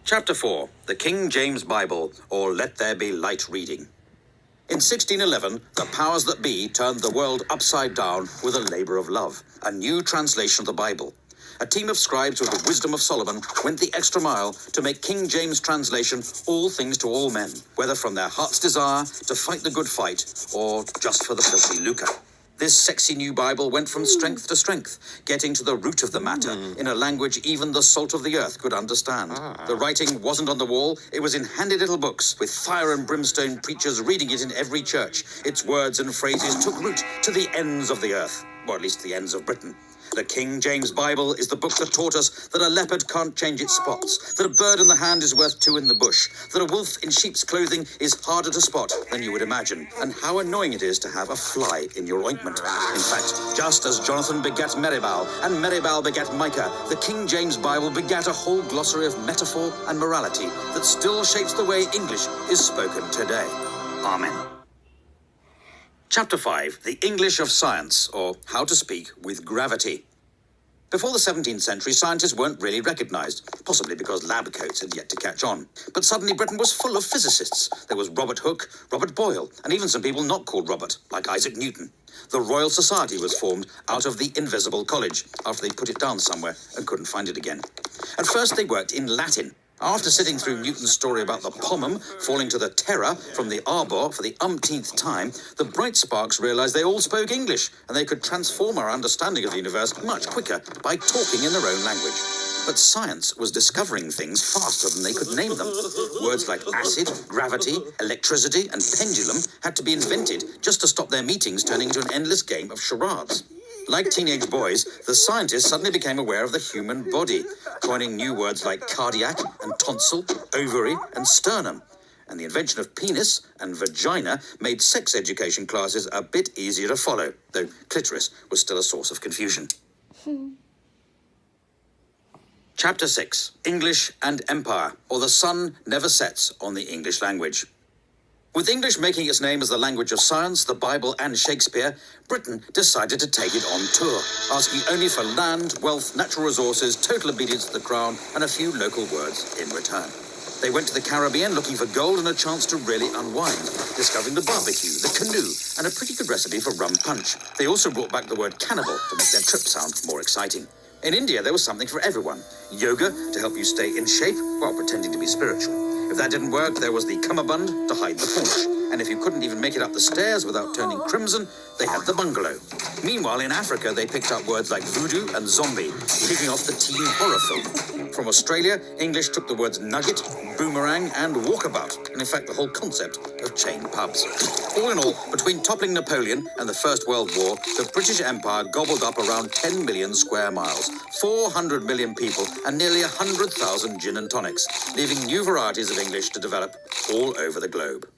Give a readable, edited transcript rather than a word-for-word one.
Chapter 4, the King James Bible, or Let There Be Light Reading. In 1611, the powers that be turned the world upside down with a labor of love, a new translation of the Bible. A team of scribes with the wisdom of Solomon went the extra mile to make King James translation all things to all men, whether from their heart's desire to fight the good fight or just for the filthy lucre. This sexy new Bible went from strength to strength, getting to the root of the matter in a language even the salt of the earth could understand. The writing wasn't on the wall, it was in handy little books, with fire and brimstone preachers reading it in every church. Its words and phrases took root to the ends of the earth, or at least the ends of Britain. The King James Bible is the book that taught us that a leopard can't change its spots, that a bird in the hand is worth two in the bush, that a wolf in sheep's clothing is harder to spot than you would imagine, and how annoying it is to have a fly in your ointment. In fact, just as Jonathan begat Meribal, and Meribal begat Micah, the King James Bible begat a whole glossary of metaphor and morality that still shapes the way English is spoken today. Amen. Chapter 5, The English of Science, or How to Speak with Gravity. Before the 17th century, scientists weren't really recognized, possibly because lab coats had yet to catch on. But suddenly Britain was full of physicists. There was Robert Hooke, Robert Boyle, and even some people not called Robert, like Isaac Newton. The Royal Society was formed out of the Invisible College, after they put it down somewhere and couldn't find it again. At first they worked in Latin. After sitting through Newton's story about the pomum falling to the terra from the arbor for the umpteenth time, the bright sparks realized they all spoke English, and they could transform our understanding of the universe much quicker by talking in their own language. But science was discovering things faster than they could name them. Words like acid, gravity, electricity, and pendulum had to be invented just to stop their meetings turning into an endless game of charades. Like teenage boys, the scientists suddenly became aware of the human body, coining new words like cardiac and tonsil, ovary and sternum. And the invention of penis and vagina made sex education classes a bit easier to follow, though clitoris was still a source of confusion. Chapter 6, English and Empire, or The Sun Never Sets on the English Language. With English making its name as the language of science, the Bible and Shakespeare, Britain decided to take it on tour, asking only for land, wealth, natural resources, total obedience to the crown, and a few local words in return. They went to the Caribbean looking for gold and a chance to really unwind, discovering the barbecue, the canoe, and a pretty good recipe for rum punch. They also brought back the word cannibal to make their trip sound more exciting. In India, there was something for everyone. Yoga to help you stay in shape while pretending to be spiritual. If that didn't work, there was the cummerbund to hide the paunch. And if you couldn't even make it up the stairs without turning crimson, they had the bungalow. Meanwhile, in Africa, they picked up words like voodoo and zombie, kicking off the teen horror film. From Australia, English took the words nugget, boomerang, and walkabout, and in fact the whole concept of chain pubs. All in all, between toppling Napoleon and the First World War, the British Empire gobbled up around 10 million square miles, 400 million people, and nearly 100,000 gin and tonics, leaving new varieties of English to develop all over the globe.